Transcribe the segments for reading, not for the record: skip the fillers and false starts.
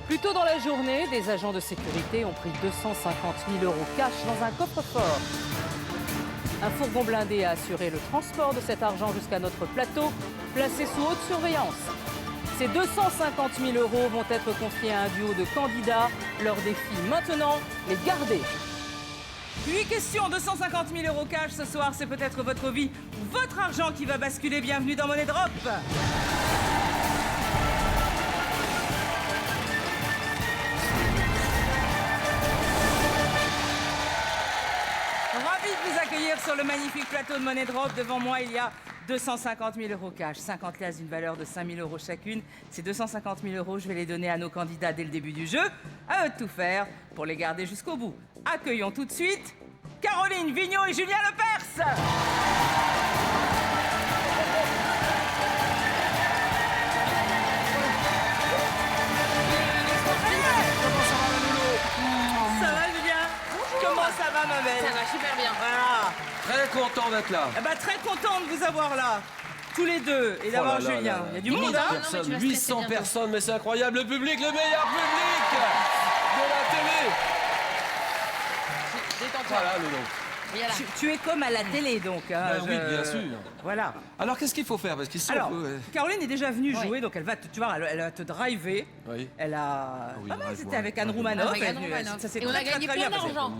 Plus tôt dans la journée, des agents de sécurité ont pris 250 000 € cash dans un coffre-fort. Un fourgon blindé a assuré le transport de cet argent jusqu'à notre plateau, placé sous haute surveillance. Ces 250 000 € vont être confiés à un duo de candidats. Leur défi maintenant, les garder. 8 questions, 250 000 € cash ce soir, c'est peut-être votre vie ou votre argent qui va basculer. Bienvenue dans Money Drop. Ravi de vous accueillir sur le magnifique plateau de Money Drop. Devant moi, il y a 250 000 € cash, 50 liasses d'une valeur de 5 000 € chacune. Ces 250 000 €, je vais les donner à nos candidats dès le début du jeu. À eux de tout faire pour les garder jusqu'au bout. Accueillons tout de suite Caroline Vigneault et Julien Lepers. Ça va, Julien? Comment ça va, ma belle? Ça va super bien. Voilà. Très content d'être là. Eh ben, très content de vous avoir là, tous les deux, et d'avoir Oh là là Julien. là là. Il y a du monde, hein? Personnes, tu vas 800 stresser bientôt. personnes, mais c'est incroyable. Le public, le meilleur public de la télé. Détends-toi. Voilà, Lolo. Viens là. Tu es comme à la télé, donc. Hein, Ben oui, bien sûr. Voilà. Alors, qu'est-ce qu'il faut faire? Parce qu'ils sont... Alors, Caroline est déjà venue Oui. jouer, donc elle va, tu vois, elle va te driver. Oui. Elle a. oui, pas mal, drive, c'était ouais. avec Anne Drive. Roumanoff. Avec elle Anne est venue, Roumanoff. ça s'est Et on a très, très, gagné très plein bien passé. d'argent.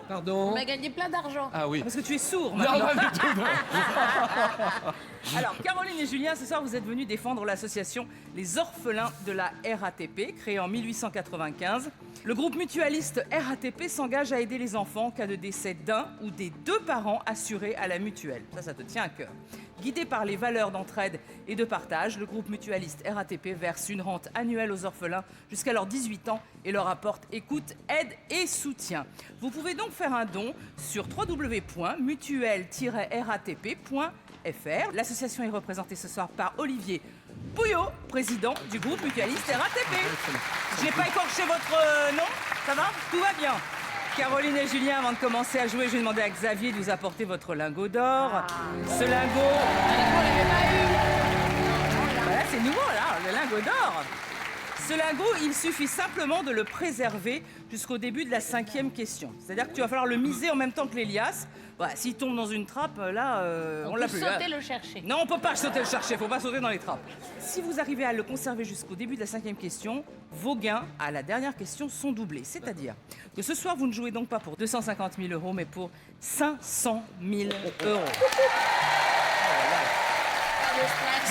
Pardon? On a gagné plein d'argent. Ah oui. Parce que tu es sourd Non, maintenant. pas du tout, non. Alors, Caroline et Julien, ce soir, vous êtes venus défendre l'association Les Orphelins de la RATP, créée en 1895. Le groupe mutualiste RATP s'engage à aider les enfants en cas de décès d'un ou des deux parents assurés à la mutuelle. Ça te tient à cœur. Guidé par les valeurs d'entraide et de partage, le groupe mutualiste RATP verse une rente annuelle aux orphelins jusqu'à leurs 18 ans et leur apporte écoute, aide et soutien. Vous pouvez donc faire un don sur www.mutuelle-ratp.fr. L'association est représentée ce soir par Olivier Pouillot, président du groupe mutualiste RATP. Je n'ai pas écorché votre nom, ça va? Tout va bien. Caroline et Julien, avant de commencer à jouer, je vais demander à Xavier de vous apporter votre lingot d'or. Ce lingot... Voilà, c'est nouveau, là, le lingot d'or. Ce lingot, il suffit simplement de le préserver jusqu'au début de la 5e question. C'est-à-dire que tu vas falloir le miser en même temps que l'Elias. Voilà, s'il tombe dans une trappe, là, on l'a peut plus. sauter le chercher. Non, on peut pas sauter le chercher, faut pas sauter dans les trappes. Si vous arrivez à le conserver jusqu'au début de la 5e question, vos gains à la dernière question sont doublés. C'est-à-dire que ce soir, vous ne jouez donc pas pour 250 000 €, mais pour 500 000 €.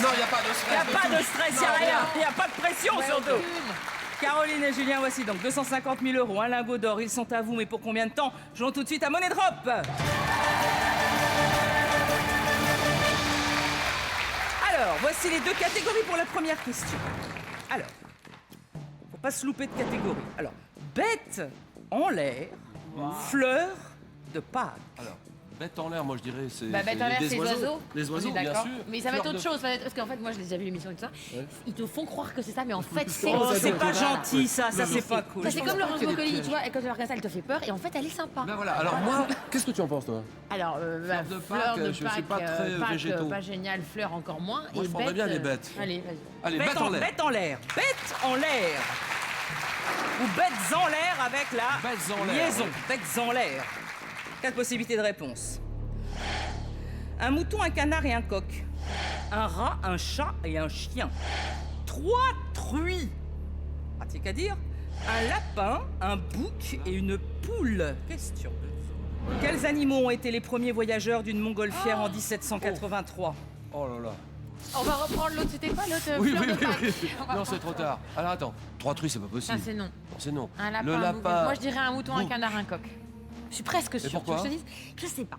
Non, il n'y a pas de Il stress. n'y a pas de stress, il n'y a rien, il n'y a pas de pression Ouais, surtout. aucune. Caroline et Julien, voici donc 250 000 €, un lingot d'or, ils sont à vous, mais pour combien de temps? Jouons tout de suite à Money Drop. Alors, voici les deux catégories pour la première question. Alors, faut pas se louper de catégorie. Alors, bête en l'air, fleur de Pâques. Alors, bête en l'air, moi je dirais, c'est... Bah, bête en l'air, des c'est les oiseaux. Les On oiseaux, est bien d'accord. sûr. Mais ça va être Fleur autre de- chose. Parce qu'en fait, moi, je les ai vu l'émission et tout ça. Ouais. Ils te font croire que c'est ça, mais en fait, c'est Oh, autre c'est chose. pas Voilà. gentil ça c'est pas cool. Ça, c'est comme le rose brocoli, tu vois, et quand tu la regardes ça, elle te fait peur, et en fait, elle est sympa. Ben voilà, alors moi, qu'est-ce que tu en penses, toi? Alors, Fleur de Pâques, je suis pas très Pâques, végétaux. pas génial, fleur encore moins. Moi, et je prendrais bien les bêtes. Allez, vas-y. Allez, bête en l'air. Bête en l'air. Bête en l'air. Ou bêtes en l'air avec la Bêtes en l'air, liaison. ouais. Bêtes en l'air. 4 possibilités de réponse. Un mouton, un canard et un coq. Un rat, un chat et un chien. 3 truies. Pratique à dire. Un lapin, un bouc et une poule. Question. Quels animaux ont été les premiers voyageurs d'une montgolfière en 1783? Oh là là. On va reprendre l'autre, c'était quoi l'autre Oui, fleur oui, de oui, Pâques. oui. On va Non, c'est reprendre trop tard. Alors attends, 3 truies, c'est pas Ça, possible. c'est non. Non, c'est non. Un lapin, Le un bouc. lapin... Moi, je dirais un mouton, un Bouc. canard, un coq. Je suis presque sûre. pourquoi Tu veux que je te dise Je sais pas.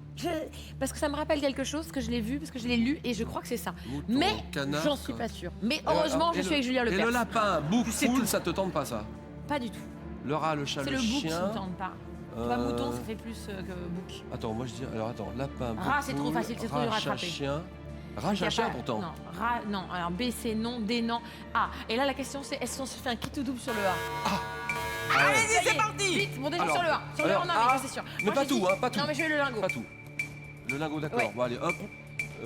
Parce que ça me rappelle quelque chose, que je l'ai vu, parce que je l'ai lu, et je crois que c'est ça. Mouton, Mais canard, j'en suis coq. pas sûre. Mais heureusement, Et je le- suis avec Julien Et Lepers. le lapin, bouc, sais poule, tout. ça te tente pas, ça? Pas du tout. Le rat, le chat, C'est le le bouc qui chien... me tente pas. Tu vois, mouton, ça fait plus que bouc. Attends, moi je dis... Alors attends, lapin, bouc, Rat, c'est trop poule, facile, c'est trop dur à rat, chat, attraper. chien... Rat, Y chat, a chien, pas- pourtant. Non, rat, non. Alors B, c'est non, D, non, A. Et là, la question, c'est est-ce qu'on se fait un kit ou double sur le A? Allez-y, Ça y c'est est, parti. Vite, mon déjà Alors, sur le A. Sur le A, alors, on a A, ça, c'est sûr. mais Moi, pas j'ai tout, dit- hein, pas tout. Non, mais je veux le lingot. Pas tout. Le lingot, d'accord. Ouais. Bon, allez, hop.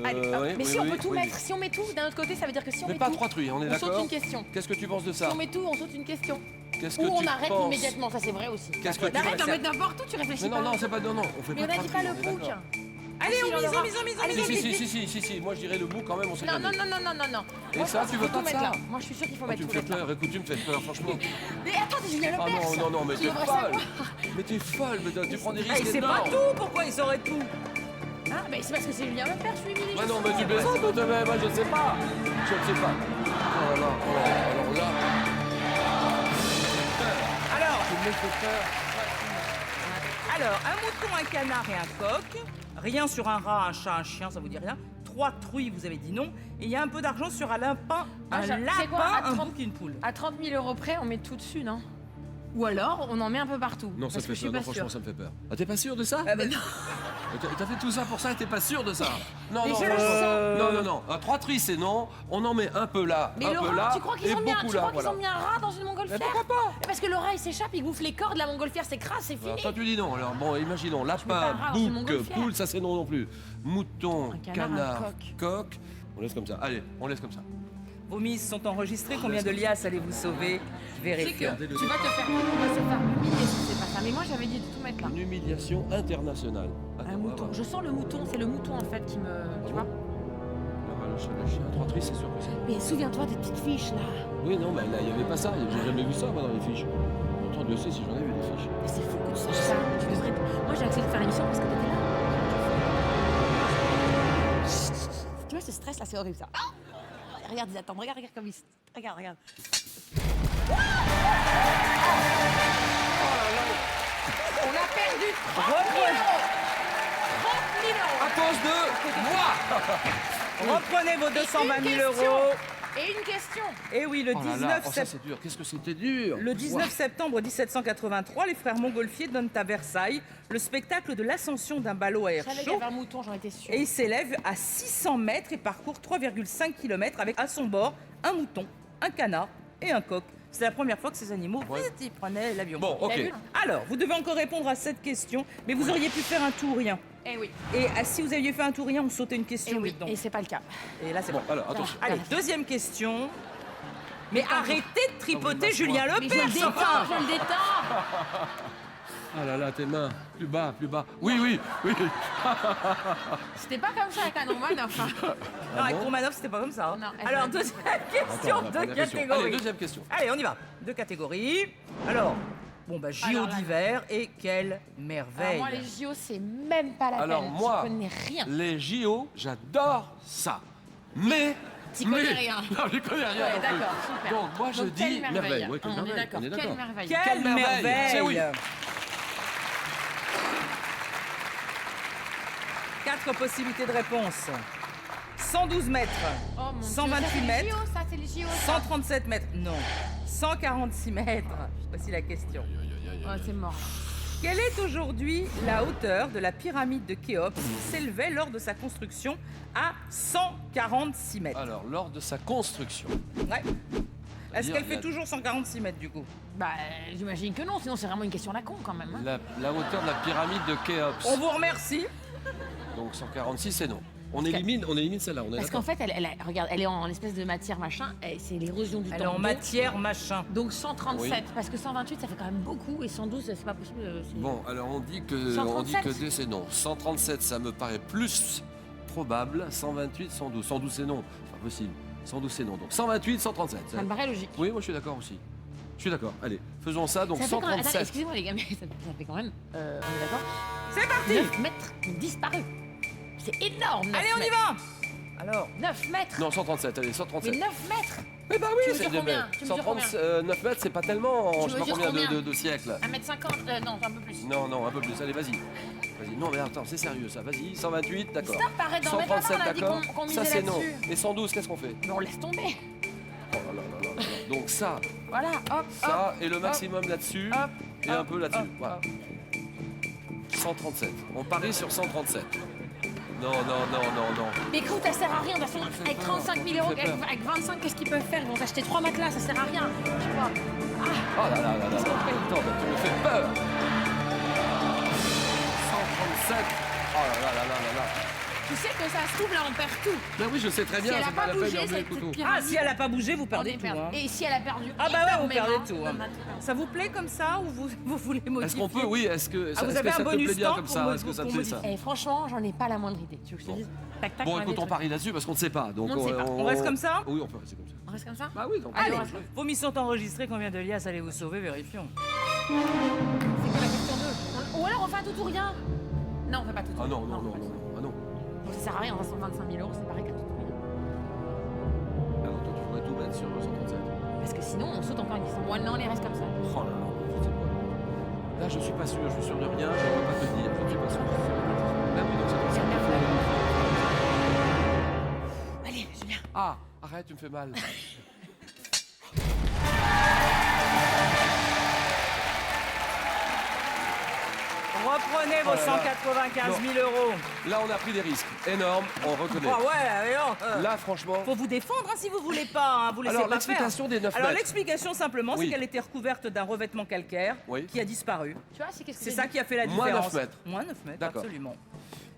Allez, hop. Oui, Mais oui, si on oui, peut tout oui, mettre, oui. si on met tout, d'un autre côté, ça veut dire que si on Mais met pas tout, 3 truies, on est on d'accord? saute une question. Qu'est-ce que tu penses de Si ça? on met tout, on saute une question. Qu'est-ce que Ou on tu arrête penses? immédiatement, ça c'est vrai aussi. Qu'est-ce que tu Arrête d'en penses? mettre n'importe où, tu réfléchis Mais pas. non, c'est pas. Non, on fait Mais on pas a de dit pas fratrie, le on est bouc. d'accord. Allez, Si, on il en mise, aura. on mise, on mise, on Allez, mise. Si, moi je dirais le bout quand même, on sait Non, jamais. non. Et Moi, ça, je tu pense veux qu'il faut pas de tout mettre ça? là. Moi, je suis sûre qu'il faut Oh, mettre tu me tout fais mettre là. peur, écoute, tu me fais peur, franchement. Mais attends, t'es Julien Ah Lepers. non, mais Tu t'es devrais folle. savoir. Mais t'es folle, mais tu prends des Ah, risques il sait énormes. pas tout. Pourquoi il saurait tout? Ah, mais c'est parce que c'est Julien Lepers, je suis Émilie. Mais non, mais tu plaisantes, moi je sais pas. Je ne sais pas. Oh là là, alors là, Alors, tu me fais peur. un mouton, un canard et un coq. Rien sur un rat, un chat, un chien, ça vous dit rien. 3 truies, vous avez dit non. Et il y a un peu d'argent sur un lapin, Ah, un tu sais lapin, quoi, à un 30 bouc et une poule. À 30 000 € près, on met tout dessus, non? Ou alors, on en met un peu partout. Non, ça parce me que fait je suis peur. pas Non, franchement, sûre. ça me fait peur. Ah, t'es pas sûr de ça? Ah, ben non. T'as fait tout ça pour ça et t'es pas sûr de ça? Non, Mais non, je le non. 3 tries, c'est non. On en met un peu là, Mais un peu Laurent, là, tu crois qu'ils et ont mis beaucoup là. Voilà. un rat dans une montgolfière? Mais pourquoi pas? Parce que le rat il s'échappe, il bouffe les cordes, la montgolfière s'écrase, c'est fini. Alors, toi tu dis non, alors bon, imaginons, mets pas un lapin, rat dans une bouc, montgolfière. poule, ça c'est non non plus. Mouton, Un canard, canard, un coq, on laisse comme ça. Allez, on laisse comme ça. Vos mises sont enregistrées. Combien de liasses allez-vous sauver? Vérifions. Tu vas te faire humilier si c'est pas ça. Mais moi j'avais dit de tout mettre là. Une humiliation internationale. Attends, Un mouton. Je sens le mouton, c'est le mouton en fait qui me. Tu vois? Le chien, 3 tries, c'est sûr que c'est. Mais souviens-toi des petites fiches là. Oui, non, mais là, il n'y avait pas ça. J'ai jamais vu ça, moi, dans les fiches. Pourtant, Dieu sait si j'en ai vu des fiches. Mais c'est fou que tu saches ça. Tu devrais. Moi j'ai accepté de faire l'émission parce que t'étais là. Tu vois ce stress là, c'est horrible ça. Ah, regarde, ils attendent. Regarde comme ils. Regarde. On a perdu 30 000 €. 30 000 €. À cause de moi. Reprenez vos 220 000 question. €. Et une question. Et oui, le Oh là 19 là, oh, ça septembre. c'est dur. Qu'est-ce que c'était dur. Le 19 septembre 1783, les frères Montgolfier donnent à Versailles le spectacle de l'ascension d'un ballot à Je air savais qu'il y chaud. avait un mouton, j'en étais sûre. Et il s'élève à 600 mètres et parcourt 3,5 km avec à son bord un mouton, un canard et un coq. C'est la première fois que ces animaux ils prenaient l'avion. Bon, ok. T'as vu, là? Alors, vous devez encore répondre à cette question, mais vous auriez pu faire un tout ou rien. Eh oui. Et si vous aviez fait un tout ou rien, on sautait une Eh question. oui. dites donc. Et c'est pas le cas. Et là, c'est Bon, bon. alors, attention. Allez, deuxième question. Mais arrêtez de tripoter Ah oui, Julien Mais je Lepers, le détends, enfin. je le détends. Ah là là, tes mains. Plus bas, plus bas. Oui. C'était pas comme ça avec un Romanov. Hein. Non, avec Romanov, c'était pas comme ça. hein. Non, elle Alors, m'a dit. deuxième question, Attends, la deux première question. catégories. Allez, deuxième question. Allez, on y va. Deux catégories. Alors, JO Alors là- d'hiver et quelle Alors merveille. moi, les JO, c'est même pas la Alors peine. moi, Je connais rien. les JO, j'adore ça. Mais... T'y connais rien. Non, j'y connais rien. Ouais, non plus. d'accord, super. Donc moi je Donc, dis quelle merveille. Ouais, quelle On est merveille, d'accord. on est Quelle d'accord. merveille. Quelle Quelle merveille. merveille. C'est oui. 4 possibilités de réponse. 112 mètres, Oh mon Dieu, 128 ça, c'est les mètres. JO, ça, c'est les JO. ça. 137 mètres, non. 146 mètres. Voici la question. Oh, c'est mort. Quelle est aujourd'hui la hauteur de la pyramide de Khéops qui s'élevait lors de sa construction à 146 mètres? Alors, lors de sa construction, Ouais. Est-ce Dire, qu'elle il y a- fait toujours 146 mètres du coup? Bah, j'imagine que non, sinon c'est vraiment une question à la con quand même. Hein. la hauteur de la pyramide de Khéops. On vous remercie. Donc 146, c'est non. On qu'elle- élimine celle-là, on est Parce qu'en d'accord. fait, regarde, elle est en espèce de matière machin, et c'est l'érosion du Elle est temps. en matière machin. Donc 137, Oui. parce que 128 ça fait quand même beaucoup, et 112 c'est pas possible. C'est- Bon, alors on dit que 137. D c'est non. 137, ça me paraît plus probable. 128, 112. 112 c'est non, c'est pas possible. 112 c'est non. Donc 128, 137. Ça me paraît logique. Oui, moi je suis d'accord aussi. Je suis d'accord. Allez, faisons ça. Donc Ça fait quand même, attendez, 137. excusez-moi les gars, mais ça fait quand même, on est d'accord, C'est parti. 9 mètres ont disparu. C'est énorme. 9 Allez, on y mètres. va. Alors, 9 mètres. Non, 137, allez, 137. Mais 9 mètres. Mais bah Tu oui, mesures c'est de combien mètres. Tu mesures combien 139 mètres, c'est pas tellement, Tu je sais pas mesures combien combien de siècles. 1m50, non, un peu plus. Non, un peu plus. Allez, vas-y. Vas-y. Non, mais attends, c'est sérieux ça. Vas-y, 128, d'accord. Stop, arrête d'en mettre. Avant, on a dit d'accord. qu'on Ça, misait c'est non. là-dessus. Et 112, qu'est-ce qu'on fait? Mais on laisse tomber. Oh là là là là là. Donc ça, Voilà, hop, ça, et le maximum là-dessus, hop, et un peu là-dessus. hop, Voilà. 137. On parie sur 137. Non. Mais écoute, ça sert à rien. De toute façon, avec 35 000 euros, Ça fait peur. avec 25, qu'est-ce qu'ils peuvent faire? Ils vont s'acheter 3 matelas, ça sert à rien. Tu vois. Oh là là là là. Qu'est-ce qu'on fait? Attends, mais tu me fais peur. 137. Oh là là là là là là. Tu sais que ça se trouve, là, on perd tout. Ben oui, je sais très Si bien, elle a c'est pas pas la peine bougé, d'enlever le cette couteau. pyramide, Ah, si elle a pas bougé, vous on perdez est tout. perdu. Hein. Et si elle a perdu Ah bah ouais, vous perdez énormément, tout. Hein. on a tout perdu. Ça vous plaît comme ça ou vous voulez modifier? Est-ce qu'on peut, oui, est-ce que Ah, vous est-ce avez que un ça te bonus plaît bien temps comme pour ça? Est-ce que ça te plaît ça? Et franchement, j'en ai pas la moindre idée. Tu veux que je te dise Tac, tac, Bon, on a écoute, des on trucs. parie là-dessus parce qu'on ne sait pas. Donc On ne sait pas. On reste comme ça? Oui, on peut rester comme ça. On reste comme ça? Bah oui, donc. Allez, on on reste. reste. Vos missions sont enregistrées. Combien de liasses allez vous sauver? Vérifions. C'est quoi la question 2? Ou alors on fait un tout ou rien? Non, on fait pas tout ou Ah rien. non, non, non, non, ah non. Donc ça sert à rien, on va 125 000 euros, c'est pareil qu'un tout ou rien. Alors toi, tu pourrais tout mettre sur 137. Parce que sinon, on saute encore une question. Moi, non, on les reste comme ça. Oh là là, c'est quoi? Là, je suis pas sûr, je suis sûr de rien, je peux pas te dire, je ne suis pas sûr. Là, oui, donc c'est comme ça. Allez, Julien. Ah, arrête, tu me fais mal. Reprenez vos Oh là là. 195 000 euros. Là, on a pris des risques énormes, on reconnaît. Ah ouais, Là, franchement. faut vous défendre hein, si vous voulez pas. Hein, vous laissez Alors, pas l'explication faire. des 9 Alors mètres. l'explication simplement, Oui. c'est qu'elle était recouverte d'un revêtement calcaire Oui. qui a disparu. Tu vois, c'est qu'est-ce que C'est j'ai ça dit qui a fait la Moins différence. 9 mètres. Moins 9 mètres, D'accord. absolument.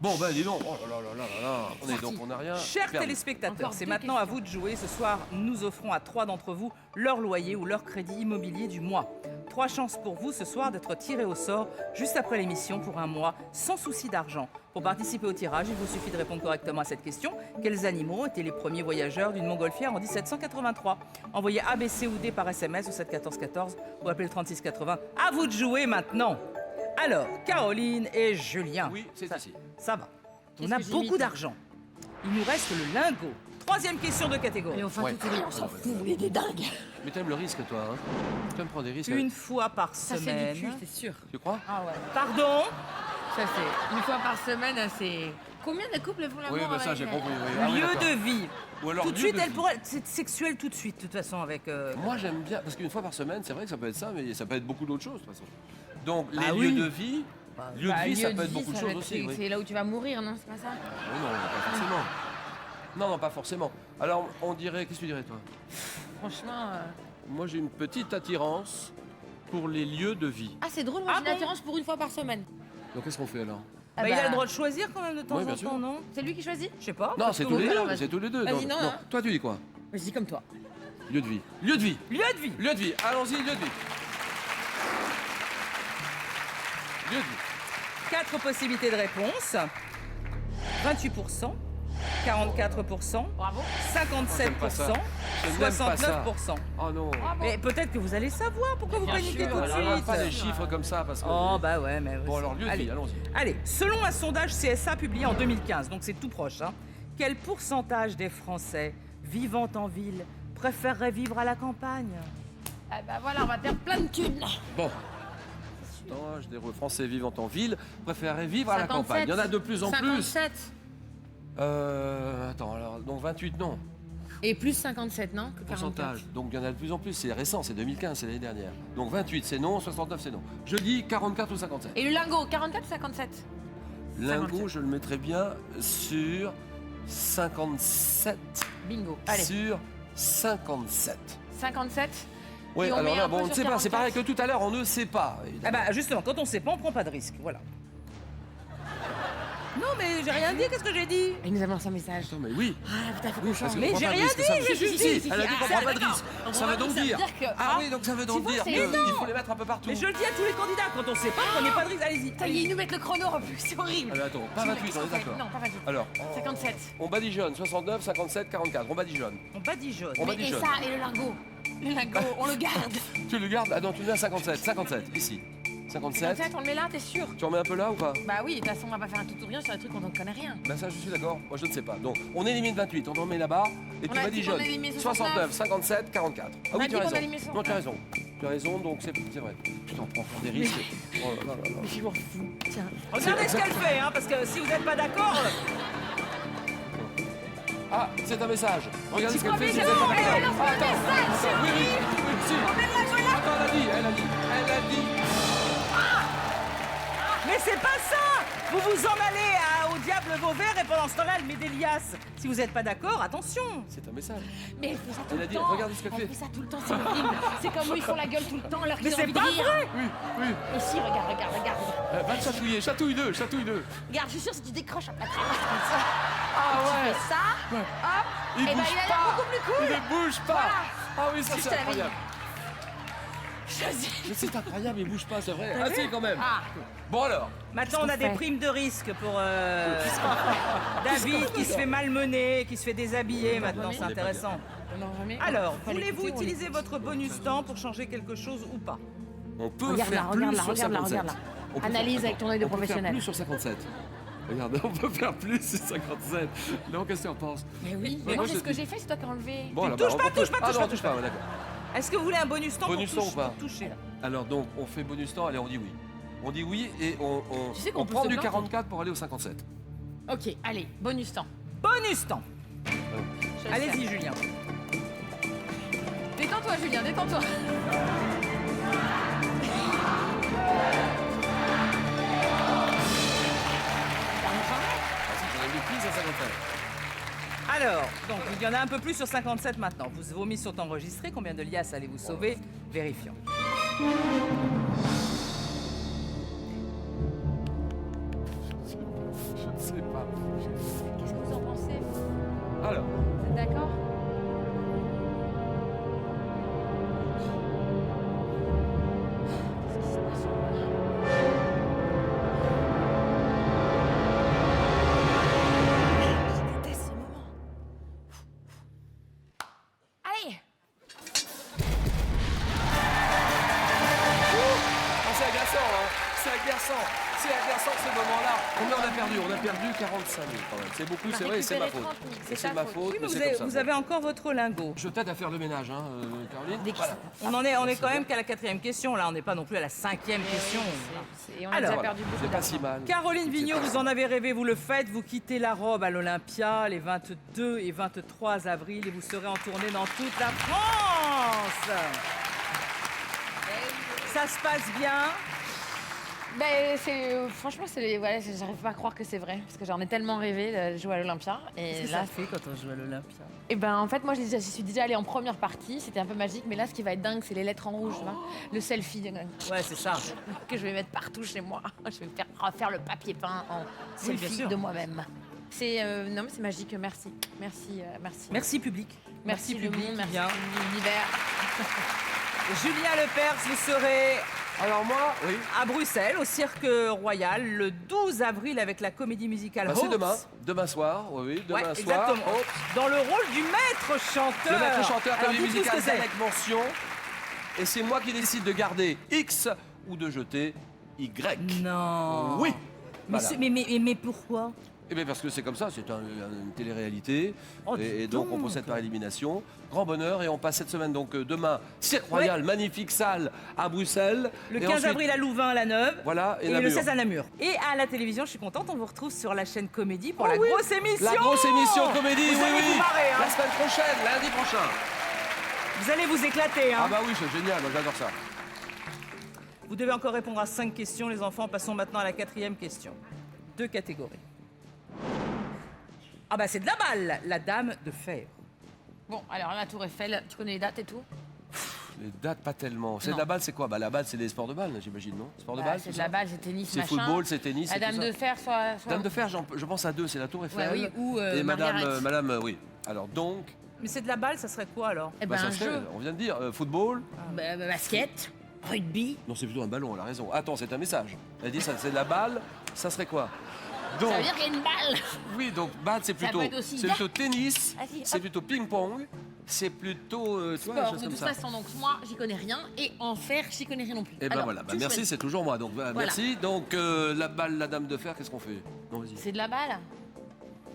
Bon, ben dis donc. Oh là là là là là. On est Parti. donc, on n'a rien. Chers perdu. téléspectateurs, Encore c'est deux maintenant à questions. vous de jouer. Ce soir, nous offrons à 3 d'entre vous leur loyer ou leur crédit immobilier du mois. 3 chances pour vous ce soir d'être tirés au sort juste après l'émission pour un mois sans souci d'argent. Pour participer au tirage, il vous suffit de répondre correctement à cette question. Quels animaux étaient les premiers voyageurs d'une montgolfière en 1783? Envoyez A, B, C ou D par SMS au 7 14 14 ou appelez le 36 80. À vous de jouer maintenant. Alors, Caroline et Julien. Oui, c'est ça, ici. ça va. On Qu'est-ce a que j'ai beaucoup mis, d'argent. Il nous reste le lingot. 3e question de catégorie. Allez, on fait un Ouais. tout ou rien, on s'en fout, on est des dingues. Mais t'aimes le risque, toi, hein? Tu aimes prendre des risques. Une fois par Ça, c'est semaine. du cul, c'est sûr. Tu crois? Ah ouais. Pardon? Ça, c'est une fois par semaine, c'est. Combien de couples font l'amour Oui, bah ça, avec- j'ai compris. Oui. Ah oui, Lieu d'accord. de vie. Ou alors Tout de lieu suite, de elle vie. pourrait être sexuelle tout de suite, de toute façon, avec. Moi, j'aime bien, parce qu'une fois par semaine, c'est vrai que ça peut être ça, mais ça peut être beaucoup d'autres choses, de toute façon. Donc, les Ah lieux oui. de vie, lieux Bah, de vie, ça lieu peut être vie, beaucoup de ça choses va être- aussi. Oui. C'est là où tu vas mourir, non? C'est pas ça? Oui, non, pas forcément. Non, non, pas forcément. Alors, on dirait, qu'est-ce que tu dirais, toi? Franchement. Moi, j'ai une petite attirance pour les lieux de vie. Ah, c'est drôle, moi Ah j'ai une bon attirance pour une fois par semaine. Donc, qu'est-ce qu'on fait alors? Ah Bah, il a bah, le droit de choisir quand même de temps Oui, bien en sûr. temps, non? C'est lui qui choisit? Je sais pas. Non, parce c'est que tous vous- les alors, deux. vas-y. C'est tous les deux. Vas-y, non, non. Toi, tu dis quoi? Je dis comme toi. Lieu de vie. Lieu de vie. Lieu de vie. Lieu de vie. Allons-y, lieu de vie. Lieu de vie. 4 possibilités de réponse. 28%, 44%, Bravo. 57%, Je n'aime pas ça. 69%. Oh non. Mais peut-être que vous allez savoir pourquoi vous Bien paniquez sûr, tout de Alors, suite. pas des chiffres comme ça, parce que. Oh bah ouais, mais... Bon, alors, lieu de Allez. vie, allons-y. Allez, selon un sondage CSA publié en 2015, donc c'est tout proche, hein, quel pourcentage des Français vivant en ville préféreraient vivre à la campagne? Ah bah voilà, on va faire plein de thunes. Bon. Pourcentage des Français vivant en ville préféreraient vivre à la 57. campagne. Il y en a de plus en plus. 57. Attends, alors, donc 28, non. Et plus 57, non? Que 44. Pourcentage. Donc il y en a de plus en plus. C'est récent, c'est 2015, c'est l'année dernière. Donc 28, c'est non. 69, c'est non. Je dis 44 ou 57. Et le lingot, 44 ou 57? Lingot, 57. je le mettrais bien sur 57. Bingo. Allez, Sur 57. 57. Oui, Et on alors met là, un peu bon, on ne sur sait pas. C'est 44. pareil que tout à l'heure, on ne sait pas. Ah évidemment. bah justement, quand on sait pas, on prend pas de risque, voilà. Non mais j'ai rien dit, qu'est-ce que j'ai dit? Il nous a lancé un message. Attends, mais oui. Ah putain, faut qu'on Oui, parce change. qu'on Mais prend j'ai pas de rien risque, dit, ça veut- j'ai Si, juste si, dit. si, elle a dit qu'on Ah, prend pas de d'accord. risque. On Ça prend veut pas donc de risque, dire. ça veut dire que- Ah oui, donc ça veut donc vois, dire c'est qu'il énorme. faut les mettre un peu partout. Mais je le dis à tous les candidats, quand on sait pas, prenez pas de risque, allez-y. Ça y est, ils nous mettent le chrono en plus, c'est horrible. Alors attends, pas 28, on est d'accord. Non, pas 28. Alors, 57. on badigeonne 69, 57, 44. On badigeonne. On badigeonne. On Mais, et badigeonne. ça, et le lingot? Le lingot, on le garde. Tu le gardes? Ah non, tu le mets à 57. 57, ici. 57. 57, on le met là, t'es sûr? Tu en mets un peu là ou pas? Bah oui, de toute façon, on va pas faire un tout ou rien sur des trucs dont on connaît rien. Ben ça, je suis d'accord. Moi, je ne sais pas. Donc, on élimine 28. On en met là-bas. Et On tu a dit badigeonnes. qu'on éliminait 69, 57, 44. Ah On a oui, dit tu as qu'on raison. éliminait Non, tu as raison. Tu as raison, donc c'est vrai. Putain, on prend des risques. Oh là là là là. Mais je m'en fous. Tiens. Regardez ce qu'elle fait, hein, parce que si vous n'êtes pas d'accord... Ah, c'est un message. Regardez ce qu'elle fait. mais si c'est vous êtes bon, pas mais d'accord. elle a fait un Attends, message, attends, oui, si. Attends, elle a dit. Mais c'est pas ça! Vous vous en allez au diable vos vos verres et pendant ce temps-là, elle met des liasses. Si vous n'êtes pas d'accord, attention. C'est un message. Mais elle fait ça tout Elle a le dit, temps. regarde ce qu'elle fait. Elle fait ça tout le temps, c'est horrible. C'est comme eux, ils font la gueule tout le temps alors qu'ils Mais ont c'est envie de pas rire. vrai. Oui, oui. Et si, regarde. Va le chatouiller, chatouille-le. Regarde, je suis sûre, si tu décroches après, Ah tu fais ça, Ouais. hop, Il et ben bouge il a l'air pas. beaucoup plus cool. Il ne bouge pas. Voilà. Ah oui, ça Je c'est te l'avais incroyable. Choisis. Mais c'est incroyable, il bouge pas, c'est vrai. Ah si, quand même. Ah. Bon alors. Maintenant, on a qu'on des fait primes de risque pour David qui se fait malmener, qui se fait déshabiller. Maintenant, c'est On est pas intéressant. Non, jamais. Alors, Faut aller voulez-vous écouter, on utiliser votre bonus temps pour changer quelque chose ou pas? On peut Regarde faire là, plus regarde là, sur regarde là, 57. regarde là. On peut Analyse avec ton œil de on peut professionnel. faire plus sur 57. Regarde, on peut faire plus sur 57. Non, qu'est-ce que tu en penses? Mais oui, Ouais, mais moi, moi, c'est je ce que dis- j'ai fait, c'est toi qui as enlevé. Bon, alors, touche bah, pas, on peut- touche pas, Ah touche non, pas, on touche touche pas, pas. ouais, d'accord. Est-ce que vous voulez un bonus temps Bonus temps ou pas pour toucher? Alors donc, on fait bonus temps, allez, on dit oui. On dit oui et Tu sais qu'on on peut prend se du planter. 44 pour aller au 57. Ok, allez, bonus temps. Bonus temps. Je le Allez-y, fais. Julien. Détends-toi, Julien, détends-toi. J'en ai mis plus à 57. Alors, donc, il y en a un peu plus sur 57 maintenant. Vos mises sont enregistrées. Combien de liasses allez-vous sauver? Vérifions. Je ne sais pas. Qu'est-ce que vous en pensez? Alors, Vous êtes d'accord? Qu'est-ce qui se passe? Je déteste ces moments. Allez! ah, c'est agaçant, hein. C'est agaçant. C'est agaçant ce moment-là. Combien on a perdu? On a perdu 45 000 quand même. C'est beaucoup, On a c'est vrai, c'est ma récupéré faute. 30 000, Et c'est c'est ta ma faute. faute, Oui, mais mais vous c'est avez, comme ça. vous avez encore votre lingot. Je t'aide à faire le ménage, hein, Caroline. Dès qu'il Voilà. On est quand même qu'à la 4e question. Là, on n'est pas non plus à la 5e question. Et on a Alors, déjà perdu beaucoup C'est pas d'argent. si mal. Caroline Vigneault, vous en avez rêvé, vous le faites. Vous quittez la robe à l'Olympia les 22 et 23 avril et vous serez en tournée dans toute la France. Ça se passe bien. Ben, franchement, voilà, j'arrive pas à croire que c'est vrai, parce que j'en ai tellement rêvé de jouer à l'Olympia. Et là, fait quand on joue à l'Olympia? et ben, en fait, moi, j'y suis déjà allée en première partie, c'était un peu magique, mais là, ce qui va être dingue, c'est les lettres en rouge, tu vois, le selfie Ouais, c'est ça. que je vais mettre partout chez moi. Je vais me faire refaire le papier peint en Oui, bien selfie sûr. de moi-même. Non, mais c'est magique. Merci, merci. Merci public. Merci le public monde, qui merci vient. l'univers. Julien Lepers, vous serez Alors moi, oui. à Bruxelles, au Cirque Royal, le 12 avril avec la comédie musicale Bah, c'est Hopes. demain. Demain soir, oui, demain Ouais, soir. exactement. Hop. Dans le rôle du maître chanteur. Le maître chanteur, Alors, comédie dites-nous ce que musicale c'est. avec mention. Et c'est moi qui décide de garder X ou de jeter Y. Non. Oui. Mais, Voilà. mais pourquoi? Eh bien parce que c'est comme ça, c'est une télé-réalité. Oh, et dis donc on donc. procède par élimination. Grand bonheur et on passe cette semaine donc demain, Cirque Royal, magnifique salle à Bruxelles. Le Et 15 ensuite, avril à Louvain, à la Neuve. Voilà, Et le Namur. 16 à Namur. Et à la télévision, je suis contente, on vous retrouve sur la chaîne Comédie pour Oh la oui. grosse émission. La grosse émission comédie, Vous oui, allez oui. vous marrer, hein. La semaine prochaine, lundi prochain. Vous allez vous éclater. Hein. Ah bah oui, c'est génial, moi j'adore ça. Vous devez encore répondre à 5 questions, les enfants. Passons maintenant à la 4e question. 2 catégories. Ah bah c'est de la balle, la dame de fer. Bon, alors la Tour Eiffel, tu connais les dates et tout? Les dates, pas tellement. C'est Non. de la balle, c'est quoi? Bah la balle, c'est des sports de balle, j'imagine, non? Sport de Bah, balle, c'est tout de ça la balle, c'est tennis, C'est machin. football, c'est tennis, La c'est dame tout ça. de fer, soit... Dame de fer, je pense à deux, c'est la Tour Eiffel. Ouais, oui, ou, et Margaret. madame, oui. Alors donc, Mais c'est de la balle, ça serait quoi alors? Eh bah, ben, ça un serait, jeu. on vient de dire, football. Basket, rugby. Non, c'est plutôt un ballon, elle a raison. Attends, c'est un message. Elle dit ça, c'est de la balle, ça serait quoi? Donc, Ça veut dire qu'il y a une balle. oui, donc balle, c'est Ça plutôt, peut être aussi c'est plutôt tennis, Vas-y, c'est hop. plutôt ping-pong, c'est plutôt, tu vois, des Sport, choses de comme toute ça. façon, donc moi, j'y connais rien. Et en fer, j'y connais rien non plus. Et ben Alors, voilà, bah, tu merci, choisis. c'est toujours moi. Donc Voilà. merci. Donc la balle, la dame de fer, qu'est-ce qu'on fait? Non, vas-y. C'est de la balle.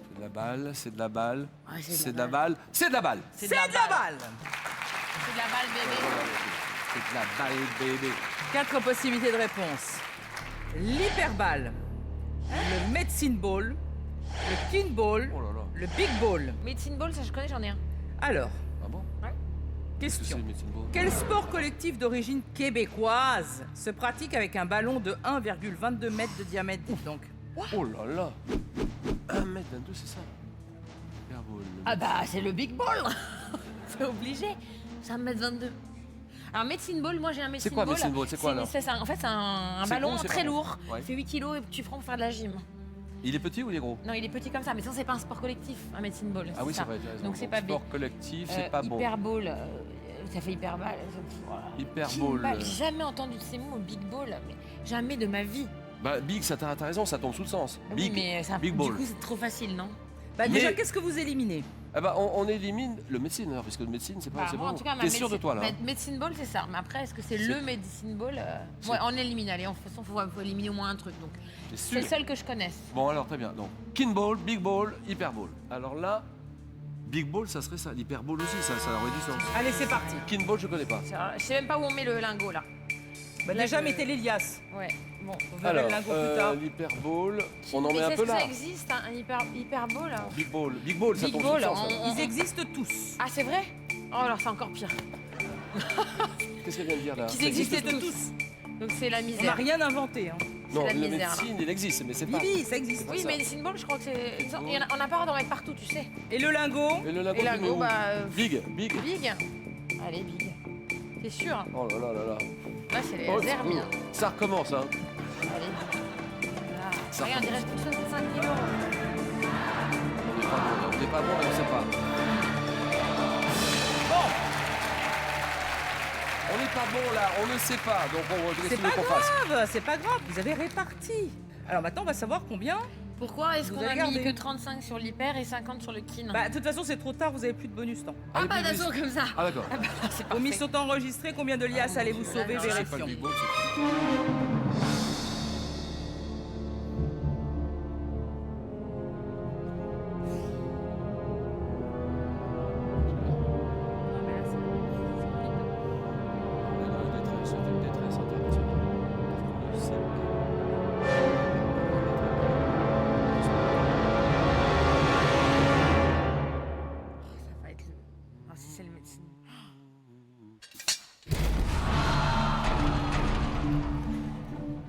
C'est de la balle, c'est de la balle, Ouais, c'est de la balle, c'est de la balle. C'est de la balle. C'est de la balle, bébé. C'est de la balle, bébé. 4 possibilités de réponse. L'hyperballe, le medicine ball, le kin ball, Oh là là. le big ball. Medicine ball, ça je connais, j'en ai un. Alors, Ah bon? Qu'est-ce que question. c'est, Medicine Ball? Quel sport collectif d'origine québécoise se pratique avec un ballon de 1,22 m de diamètre, dites donc? Oh là là 1m22, c'est ça Hyperball. Ah bah, c'est le big ball. C'est obligé. C'est 1m22. Alors, medicine ball, moi j'ai un medicine C'est quoi ball. medicine ball? C'est quoi, alors En fait, c'est un C'est ballon gros, c'est très pas lourd. Ouais. Il fait 8 kilos et tu prends pour faire de la gym. Il est petit ou il est gros? Non, il est petit comme ça, mais ça, c'est pas un sport collectif, un medicine ball. Ah oui, c'est ça. vrai, tu as raison. Donc, c'est pas sport big. collectif, c'est pas bon. Hyper ball, ça fait hyper ball. Voilà. Hyperball. J'ai jamais entendu ces mots, big ball, mais jamais de ma vie. Bah, big, ça t'as raison, ça tombe sous le sens. Ah Big, oui, mais ça, big du ball. coup, c'est trop facile, non? Bah, Mais- déjà, qu'est-ce que vous éliminez? Ah bah, on élimine le médecine, alors, parce que le médecine, c'est pas Bah, c'est moi, bon. en tout cas, T'es sûr de toi, là hein Medicine ball, c'est ça. Mais après, est-ce que c'est C'est- le medicine ball Ouais, on élimine. Allez, de toute façon, faut éliminer au moins un truc. Donc, T'es c'est sûr le seul que je connaisse. Bon, alors, très bien. Donc, kin ball, big ball, hyperball. Alors là, big ball, ça serait ça. L'hyperball aussi, ça aurait du sens. Allez, c'est parti. Kin ball, je connais pas. Je sais même pas où on met le lingot, là. Bah, Là, déjà, je- mettez l'Elias. Ouais, bon. On verra le lingot plus tard. l'hyperball, on en Et met un est-ce peu que là. ça existe, un hyper ball là Big ball, ça Big tombe ball, sous le sens. on- Ils existent tous. Ah, c'est vrai Oh, alors c'est encore pire. Qu'est-ce qu'elle vient de dire là Qu'ils existent Existent tous. Donc c'est la On n'a misère. rien inventé. Hein. Non, la la misère, là. médecine, il existe, mais c'est pas. Bibi, ça existe. Oui, ça. mais medicine ball, je crois que c'est. On n'a pas droit d'en mettre partout, tu sais. Et le lingot? Et le lingot, Et tu mets lingot, où bah. Big. Big. Allez, big. T'es sûr Oh là là là là. Là, c'est les Oh, herbies. ça recommence, hein. Allez. Là. Ça Regarde, il reste plus que 65 kilos. On n'est pas bon, mais on sait pas. Bon, On n'est pas bon là, on ne sait pas. Donc on c'est qu'est-ce pas qu'on fasse grave, c'est pas grave. Vous avez réparti. Alors maintenant, on va savoir combien. Pourquoi est-ce Vous qu'on a avez mis gardé. que 35 sur l'hyper et 50 sur le kin Bah, de toute façon, c'est trop tard, vous avez plus de bonus temps. Ah, Allez, bah, Big, d'un comme ça. Ah d'accord. Ah, bah, c'est Vos parfait. mises sont enregistrées. Combien de liasses allez-vous sauver? non, C'est pas le Vérifions. big ball, c'est On est dans une détresse internationale. On ne sait Ça va être le. Ah, si c'est le médecin.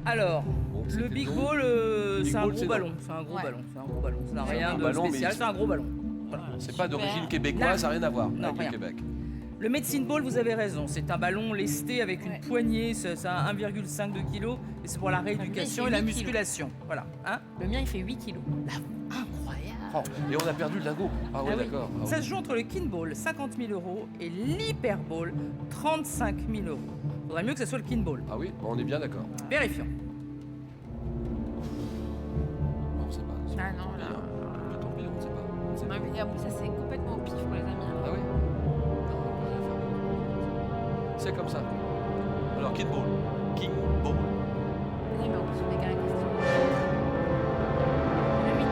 Alors, Bon, le c'était big long. ball, Big c'est un ball, gros c'est ballon. long. C'est un gros Ouais. ballon. C'est un gros ballon. Ça n'a C'est un rien gros de ballon, mais spécial. il- C'est un gros ballon. C'est pas d'origine Super. québécoise, Là- ça n'a rien à voir Non, avec rien. le Québec. Le medicine ball, vous avez raison. C'est un ballon lesté avec Ouais. une poignée. Ça a 1,5 de kg. Et c'est pour la rééducation et la 8 kilos. musculation. Voilà. Hein? Le mien, il fait 8 kilos. Incroyable. Oh, et on a perdu le lingot. Ah ouais, Ah oui. d'accord. Ah Ça ouais. se joue entre le kin ball, 50 000 € et l'hyper ball, 35 000 €. Faudrait mieux que ce soit le kin ball. Ah oui, bon, on est bien d'accord. Vérifions. Non, on sait pas. Ah non, là. Le tourbillon, on sait pas. On sait Non, pas. mais regarde, ça, c'est complètement au pif pour les amis. Ah oui. C'est comme ça. Alors, King Ball. King Ball. Oui, mais on peut se poser la question. Le 8.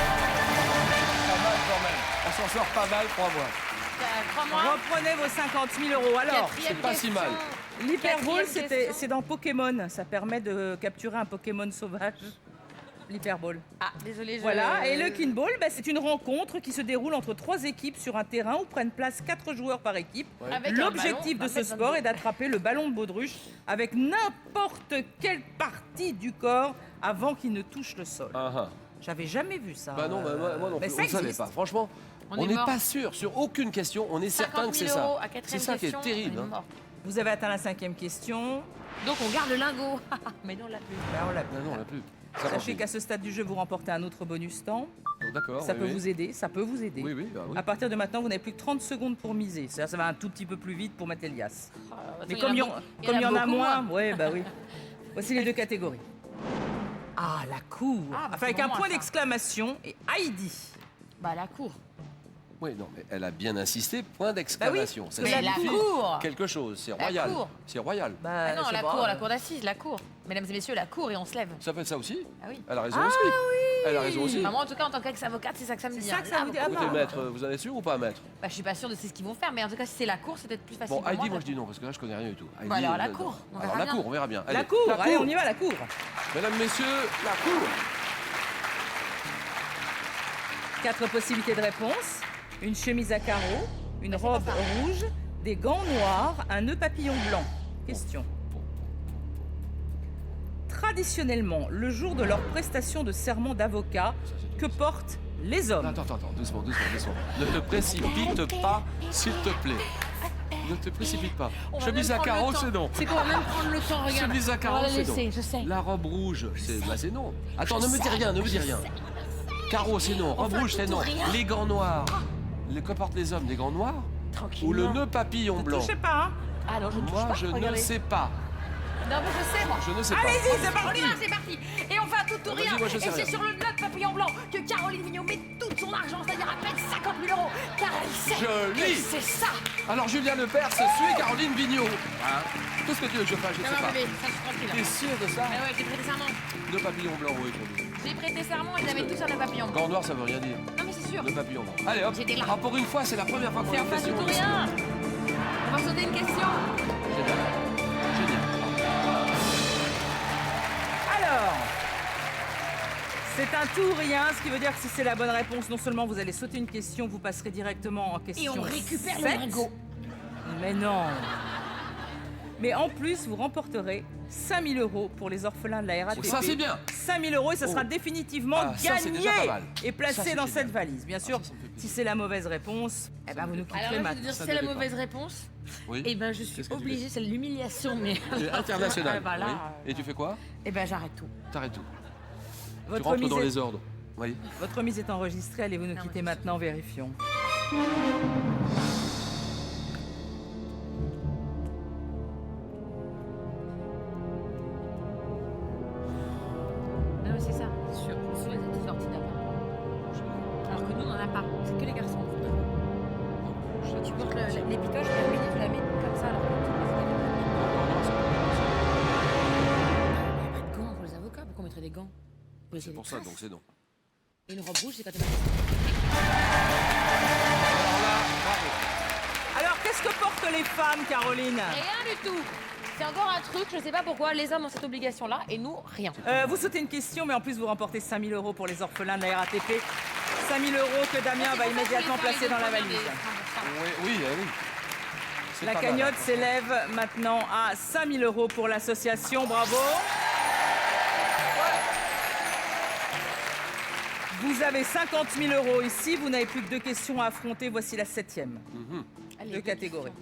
Pas mal quand même. On s'en sort pas mal, crois-moi. Crois-moi. Reprenez vos 50 000 €. Alors, Quatrième c'est pas si question. mal. l'hyper ball, Quatrième question. c'est dans Pokémon. Ça permet de capturer un Pokémon sauvage. L'hyper ball. Ah, désolé, je... Voilà, et le kin ball, bah, c'est une rencontre qui se déroule entre 3 équipes sur un terrain où prennent place 4 joueurs par équipe. Ouais. Avec un L'objectif ballon, de ce sport est d'attraper le ballon de baudruche avec n'importe quelle partie du corps avant qu'il ne touche le sol. Ah, ah. J'avais jamais vu ça. Bah non, bah, moi non Mais plus. ça On ne savait existe. pas. Franchement, On on est n'est mort. pas sûr. Sur aucune question, on est certain 50 que 000 c'est ça. euros à C'est quatrième ça qui est question, terrible. on est hein. mort. Vous avez atteint la 5e question. Donc on garde le lingot. Mais non, on l'a plus. Bah, on l'a vu. Non, non, on l'a plus. Ça Sachez continue. qu'à ce stade du jeu, vous remportez un autre bonus temps. D'accord. Ça oui, peut oui. vous aider, ça peut vous aider. Oui, oui, bah oui. À partir de maintenant, vous n'avez plus que 30 secondes pour miser. Ça va un tout petit peu plus vite pour mettre Elias. Mais comme il y en a moins, ouais, bah oui. Voici les deux catégories. Ah, la cour. Ah, bah, Enfin, c'est avec pour un moi, point ça. d'exclamation et Heidi. Bah la cour. Oui, non, mais elle a bien insisté, point d'exclamation. Ça Mais la signifie cour. quelque chose, c'est La royal. cour. C'est royal. Bah, Ah non, c'est la pas- cour, la cour d'assises, la cour. Mesdames et messieurs, la cour et on se lève. Ça fait ça aussi Ah oui. Elle a raison aussi. Elle a raison aussi. Bah, moi, en tout cas, en tant qu'ex-avocate, c'est ça que ça me C'est dit. ça hein. que ça vous dit. Ah, Écoutez, bah. maître, vous en êtes sûr ou pas, maître Bah, je suis pas sûre de ce qu'ils vont faire, mais en tout cas, si c'est la cour, c'est peut-être plus facile. Bon, pour Heidi, moi, moi je dis non, parce que là je connais rien du tout. Heidi, Bah, alors, la non. cour, on Alors verra la bien. cour, on verra bien. La Allez, cour, allez, on y va, la cour. Mesdames, messieurs, la cour. 4 possibilités de réponse. Une chemise à carreaux, une Bah, c'est robe pas ça. rouge, des gants noirs, un nœud papillon blanc. Question. Traditionnellement, le jour de leur prestation de serment d'avocat, que portent les hommes? Attends, doucement. Ne te précipite pas, s'il te plaît. Ne te précipite pas. On va Chemise même à prendre le carreaux, temps. c'est non. C'est qu'on va même prendre le temps, regarde. Chemise à On carreaux, va la c'est laisser, non. je sais. La robe rouge, c'est non. Attends, ne me dis rien. Carreaux, c'est non. Robe Enfin, rouge, c'est tout ou non. rien. Les gants noirs. Que portent les hommes? Des gants noirs? Tranquille. Ou le nœud papillon blanc? Je sais pas, hein. Ah non, je ne touche Moi, pas. je ne regardez. sais pas. Non, mais je sais, moi. Je ne sais pas. Allez-y, c'est On parti. y va, c'est parti. Et on fait un tout ou Vas-y, rien. moi, je sais Et c'est rien. sur le nœud papillon blanc que Caroline Vigneault met tout son argent, c'est-à-dire à peine 50 000 euros. Car elle sait Joli. que c'est ça. Alors, Julien Lepers suit Caroline Vigneault. Hein? Tout ce que tu veux que je fasse, je ne Non, sais non, pas. bébé, ça, je suis tranquille. T'es sûr de ça? Mais ouais, j'ai prêté serment. Deux papillons blancs, oui, qu'on dit. J'ai prêté serment, ils avaient tous un nœud papillon. Gants noirs, ça veut rien dire. Non, mais c'est sûr. Deux papillons blancs. Allez, hop. J'étais là. Ah, pour une fois, c'est la première fois qu'on C'est a enfin une tout question. ou rien. On va sauter une question. Génial. Alors, c'est un tout ou rien, ce qui veut dire que si c'est la bonne réponse, non seulement vous allez sauter une question, vous passerez directement en question. Et on récupère le 7. lingot. Mais non. Mais en plus, vous remporterez 5 000 euros pour les orphelins de la RATP. Ça, c'est bien. 5 000 euros et ça sera Oh. définitivement Ah, ça, c'est gagné déjà pas mal. et placé Ça, c'est dans génial. cette valise. Bien sûr, ça me fait plaisir. si c'est la mauvaise réponse, eh ben, vous nous quitterez Alors là, je vais te maintenant. dire, Ça si c'est la dépend. mauvaise réponse, Oui. eh ben je suis Qu'est-ce que tu obligée, c'est l'humiliation, mais... C'est international. Ah, bah là, oui. Et tu fais quoi? Eh ben j'arrête tout. T'arrêtes tout. Tu Votre rentres mise, dans est... les ordres. Oui. Votre mise est enregistrée, allez-vous nous Non, quitter mais- maintenant, vérifions. Non mais c'est ça, c'est sûr. Vous êtes tous sortis d'abord. Alors que nous, on n'en a pas. C'est que les garçons. Et tu portes l'épitoche, mais tu la mets comme ça alors que tu passes avec Il n'y a pas de gants pour les avocats, pourquoi on mettrait des gants? C'est pour ça, donc c'est non. Et une robe rouge, c'est quand t'es Alors là, bravo. Alors, qu'est-ce que portent les femmes, Caroline? Rien du tout. C'est encore un truc, je sais pas pourquoi, les hommes ont cette obligation-là et nous, rien. Vous sautez une question, mais en plus, vous remportez 5 000 euros pour les orphelins de la RATP. 5 000 euros que Damien va immédiatement placer dans la valise. Oui, oui, oui. C'est La pas mal, cagnotte hein. s'élève maintenant à 5 000 euros pour l'association. Bravo. Vous avez 50 000 euros ici. Vous n'avez plus que 2 questions à affronter. Voici la 7e de catégorie.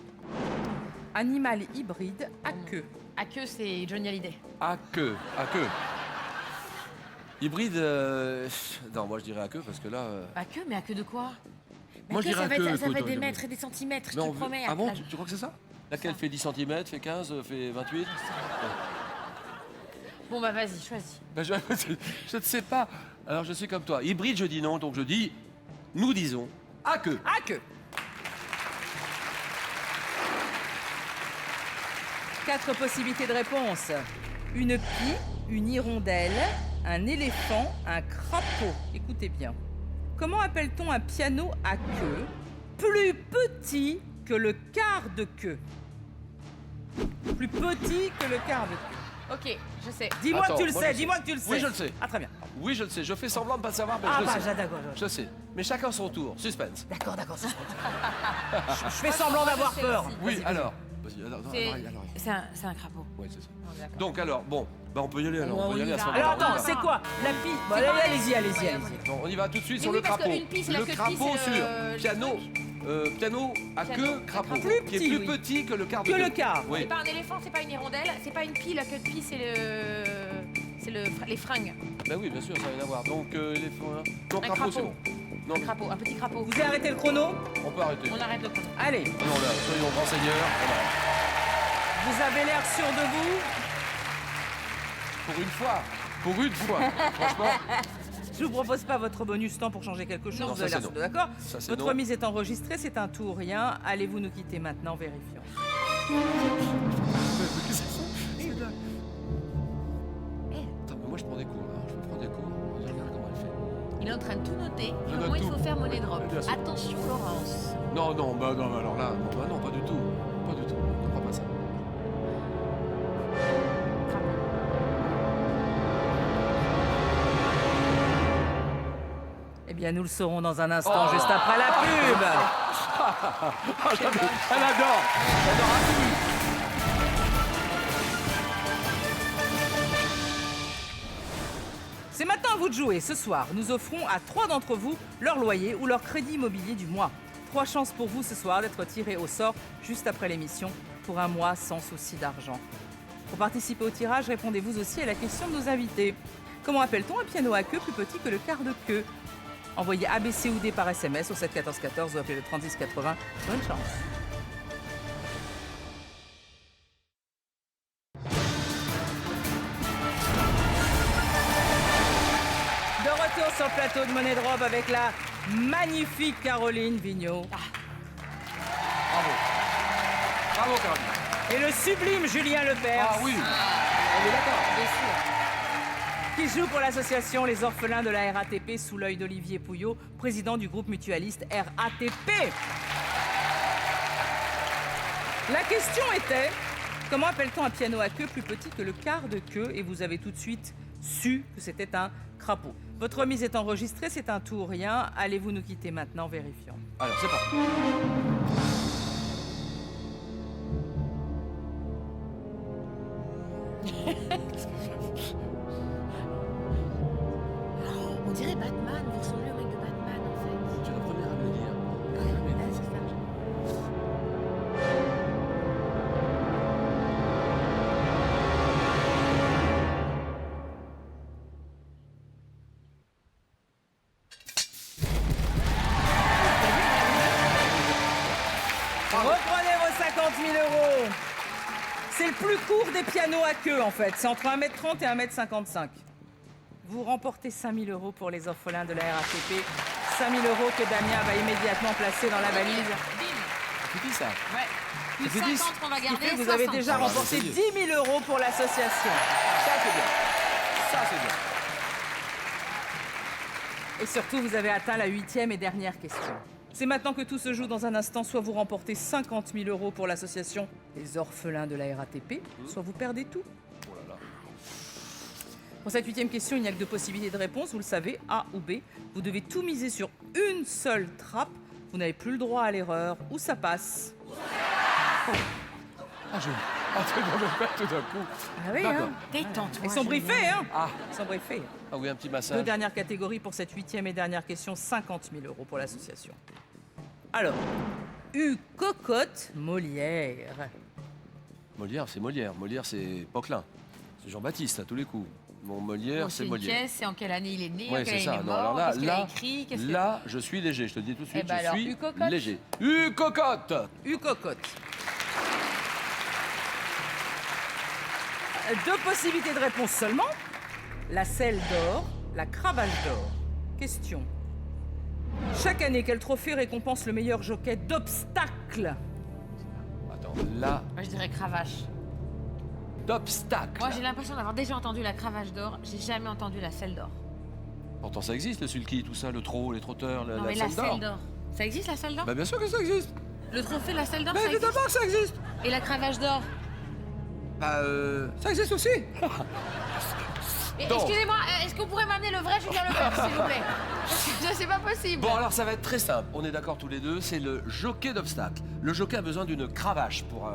Animal hybride à queue. À queue, c'est Johnny Hallyday. À queue. Hybride. Non, moi je dirais à queue parce que là. À queue, mais à queue de quoi? Moi, je dirais à queue, Ça écoute, va être des on- mètres et des centimètres, je Mais te on veut- promets. Ah bon, Là, tu crois que c'est ça? Laquelle Ça. fait 10 cm, fait 15, fait 28? Bon bah vas-y, choisis. Ben, je ne sais pas. Alors je suis comme toi. Hybride, je dis non, donc je dis. Nous disons à queue. À queue. 4 possibilités de réponse. Une pie, une hirondelle, un éléphant, un crapaud. Écoutez bien. Comment appelle-t-on un piano à queue plus petit que le quart de queue? Plus petit que le quart de queue. Ok, je sais. Dis-moi Attends, que tu le moi, sais, je dis-moi que tu le sais. Oui, je le sais. Ah, très bien. Oui, je le sais. Je fais semblant de pas le savoir, mais Ah, je le bah, sais. d'accord. Je sais. Mais chacun son tour. Suspense. D'accord, c'est Je fais semblant d'avoir je sais peur. aussi. Oui, alors. Vas-y, alors. C'est un crapaud. Oui, c'est ça. Oh, d'accord. Donc alors, bon, bah on peut y aller alors. Ouais, On peut y on aller y à ce va. moment-là. Alors on y attends, va. c'est quoi? La pie. Bon, C'est pareil. allez-y. Ouais, Bon, on y va tout de suite Mais sur oui, le parce crapaud. qu'une pie, c'est la Le queue de pie, crapaud c'est sur le piano. Piano à Piano, queue un crapaud. crapaud. Plus Qui est petit, plus oui. petit que le quart de Que queue. le quart. C'est Oui. pas un éléphant, c'est pas une hirondelle, c'est pas une pie, la queue de pie, les fringues. Bah oui, bien sûr, ça n'a rien à voir. Donc les fonds. Non, Un crapaud, crapaud. c'est bon. Non, Un crapaud, un petit crapaud. Vous avez arrêté le chrono? on peut arrêter. On arrête le chrono. Allez, Non, là, soyons grands seigneurs. Voilà. vous avez l'air sûr de vous. Pour une fois. Franchement, Je vous propose pas votre bonus temps pour changer quelque chose. Non, Vous ça, avez l'air c'est sûr non. de d'accord. ça c'est Votre non. mise est enregistrée, c'est un tout ou rien. Allez-vous nous quitter maintenant, vérifions. Attends, mais moi je prends des cours là. Je prends des cours. Je regarde comment elle fait. Il est en train de tout noter. Je Comment note il tout. faut faire monnaie drop. Bien sûr. Attention, Laurence. Non, alors là, non, bah non, pas du tout. Pas du tout. Je ne crois pas ça. Eh bien, nous le saurons dans un instant, juste après la pub. Elle adore. C'est maintenant à vous de jouer. Ce soir, nous offrons à 3 d'entre vous leur loyer ou leur crédit immobilier du mois. 3 chances pour vous ce soir d'être tirés au sort juste après l'émission pour un mois sans souci d'argent. Pour participer au tirage, répondez-vous aussi à la question de nos invités. Comment appelle-t-on un piano à queue plus petit que le quart de queue? Envoyez ABC ou D par SMS au 7 14 14 ou appelez le 36 80. Bonne chance. De retour sur le plateau de Monnaie de Robe avec la magnifique Caroline Vigneault Bravo. Bravo, Caroline. et le sublime Julien Lepers. Ah oui. On est d'accord. Bien sûr. Qui joue pour l'association Les Orphelins de la RATP sous l'œil d'Olivier Pouillot, président du groupe mutualiste RATP. La question était, comment appelle-t-on un piano à queue plus petit que le quart de queue? Et vous avez tout de suite su que c'était un crapaud. Votre remise est enregistrée, c'est un tout ou rien. Allez-vous nous quitter maintenant, vérifions. Alors, c'est parti. On dirait Batman, vous ressemblez au mec de Batman en fait. Tu es la première à me le dire. Ah, c'est ça. Reprenez vos 50 000 €. C'est le plus court des pianos à queue, en fait. C'est entre 1m30 et 1m55. Vous remportez 5 000 € pour les orphelins de la RATP. 5 000 € que Damien va immédiatement placer dans la valise. Bim. C'est qui ça? Ouais. Plus Ça fait 10. 50 qu'on va Ce qui garder. fait que vous avez 60. déjà On va remporté essayer. 10 000 € pour l'association. Ça, c'est bien. Ça, c'est bien. Et surtout, vous avez atteint la 8e et dernière question. C'est maintenant que tout se joue dans un instant. Soit vous remportez 50 000 € pour l'association Les Orphelins de la RATP, soit vous perdez tout. Oh là là. Pour cette 8e question, il n'y a que 2 possibilités de réponse, vous le savez, A ou B. Vous devez tout miser sur une seule trappe. Vous n'avez plus le droit à l'erreur, ou ça passe. Ah, tu vas me faire tout d'un coup. Ah oui, D'accord. Détends-toi. Ils sont Julien. briefés, hein. Ah. Ils sont briefés. Ah oui, un petit 2 massage. dernières catégories pour cette 8e et dernière question, 50 000 € pour l'association. Alors, U cocotte Molière. Molière, c'est Molière. Molière, c'est Poquelin. C'est Jean-Baptiste à tous les coups. Mon Bon, Molière, c'est une Molière. pièce, c'est en quelle année il est né, en Oui, quelle c'est année il ça. est Non, mort, alors là, qu'est-ce qu'il a là, écrit, qu'est-ce que... là, je suis léger. Je te le dis tout de suite, Eh ben je alors, suis U-cocotte. léger. U-cocotte. U cocotte. 2 possibilités de réponse seulement. La selle d'or, la cravache d'or. Question. Chaque année, quel trophée récompense le meilleur jockey d'obstacle? Attends, là, Moi, je dirais cravache. d'obstacle. Moi, j'ai l'impression d'avoir déjà entendu la cravache d'or. J'ai jamais entendu la selle d'or. Pourtant, ça existe, le sulky, tout ça, le trot, les trotteurs, Non, la mais la selle d'or. selle d'or. Ça existe, la selle d'or? Bah, bien sûr que ça existe. Le trophée, la selle d'or, Mais ça existe? évidemment que ça existe. Et la cravache d'or? Bah, ça existe aussi. Mais Donc. excusez-moi, est-ce que vous pourrez m'amener le vrai Julien Lepers, s'il vous plaît? Parce que c'est pas possible. Bon, alors ça va être très simple. On est d'accord tous les deux, c'est le jockey d'obstacle. Le jockey a besoin d'une cravache pour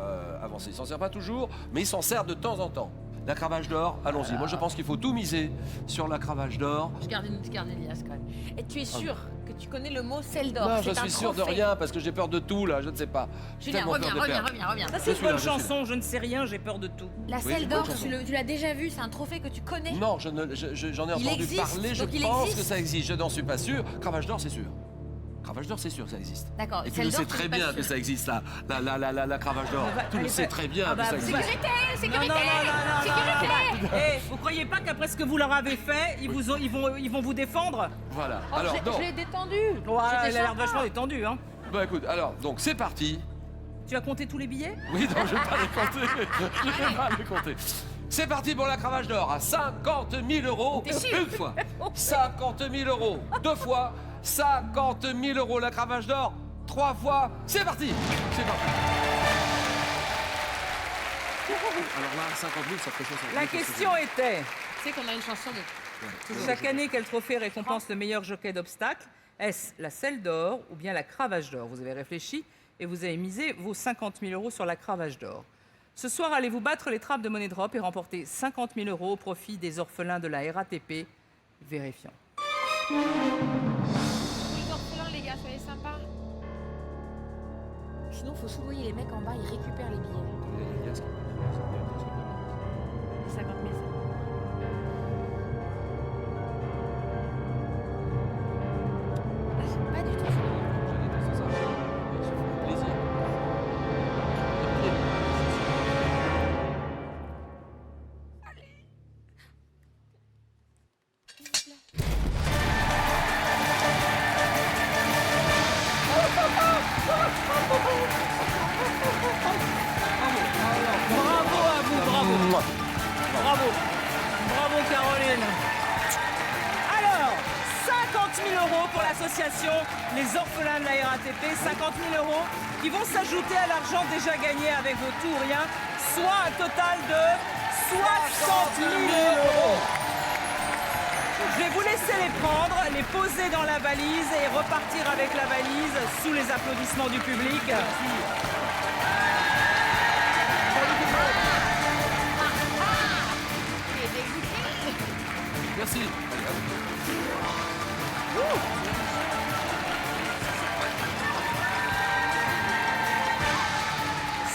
avancer. Il s'en sert pas toujours, mais il s'en sert de temps en temps. La cravache d'or, allons-y. Moi, je pense qu'il faut tout miser sur la cravache d'or. Je garde une liasse quand même. Et tu es sûr que tu connais le mot selle d'or? Non, C'est je un suis sûr de trophée. rien parce que j'ai peur de tout là. Je ne sais pas. J'ai Julien, tellement peur de perdre. reviens. Ça, Je c'est une suis là, bonne je suis là. chanson. Je ne sais rien, j'ai peur de tout. La Oui, selle bonne d'or, chanson. tu l'as déjà vu? C'est un trophée que tu connais? Non, j'en ai Il entendu existe, parler. Je donc il pense existe. que ça existe. Je n'en suis pas sûr. Cravache d'or, c'est sûr. Cravache d'or, c'est sûr que ça existe. D'accord. Et tu Selle le d'or, sais tu très n'es pas bien sûr. que ça existe là. La cravache d'or. Tu le allez, sais très bien ah que bah, ça vous- existe. Sécurité, sécurité, Non. sécurité. Eh, vous croyez pas qu'après ce que vous leur avez fait, ils vont vous défendre? Voilà. Oh, Alors, je donc, l'ai détendu. Ouais, il a J'étais l'air sympa. vachement détendu, hein. bah écoute, alors, donc c'est parti. Tu as compté tous les billets? Oui, non, je vais pas les compter. Je vais pas les compter. C'est parti pour la cravache d'or à 50 000 € T'es sûr? une fois. 50 000 € deux fois. 50 000 € la cravache d'or 3 fois. C'est parti. C'est parti. Alors là, 50 000, ça fait 60 000. La question était, Tu sais qu'on a une chanson de Chaque année, quel trophée récompense le meilleur jockey d'obstacle? Est-ce la selle d'or ou bien la cravache d'or? Vous avez réfléchi et vous avez misé vos 50 000 € sur la cravache d'or. Ce soir, allez-vous battre les trappes de Money Drop et remporter 50 000 € au profit des orphelins de la RATP? Vérifions. Les orphelins, les gars, soyez sympas. Sinon, faut soudoyer les mecs en bas, ils récupèrent les billets. Les 50 000. Ah, j'aime pas du tout ça. Plaisir. Bravo à vous, bravo. Bravo. Bravo Caroline. Alors, 50 000 € pour l'association Les Orphelins de la RATP, 50 000 € qui vont s'ajouter à l'argent déjà gagné avec vos tout ou rien, soit un total de 60 000 €. Je vais vous laisser les prendre, les poser dans la valise et repartir avec la valise sous les applaudissements du public. Merci.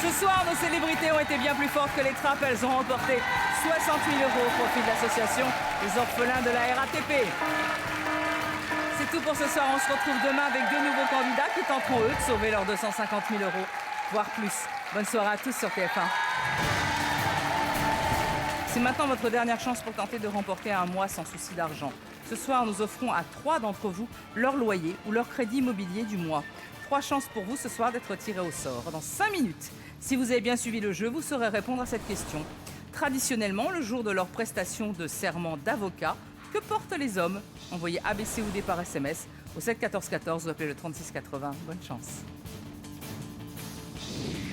Ce soir, nos célébrités ont été bien plus fortes que les trappes. Elles ont remporté 60 000 € au profit de l'association Les Orphelins de la RATP. C'est tout pour ce soir. On se retrouve demain avec deux nouveaux candidats qui tenteront, eux, de sauver leurs 250 000 €, voire plus. Bonne soirée à tous sur TF1. C'est maintenant votre dernière chance pour tenter de remporter un mois sans souci d'argent. Ce soir, nous offrons à 3 d'entre vous leur loyer ou leur crédit immobilier du mois. 3 chances pour vous ce soir d'être tirés au sort. Dans 5 minutes, si vous avez bien suivi le jeu, vous saurez répondre à cette question. Traditionnellement, le jour de leur prestation de serment d'avocat, que portent les hommes? Envoyez ABC ou D par SMS au 7 14 14 ou appelez le 36 80. Bonne chance.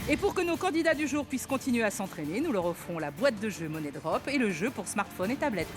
Et pour que nos candidats du jour puissent continuer à s'entraîner, nous leur offrons la boîte de jeu Money Drop et le jeu pour smartphone et tablette.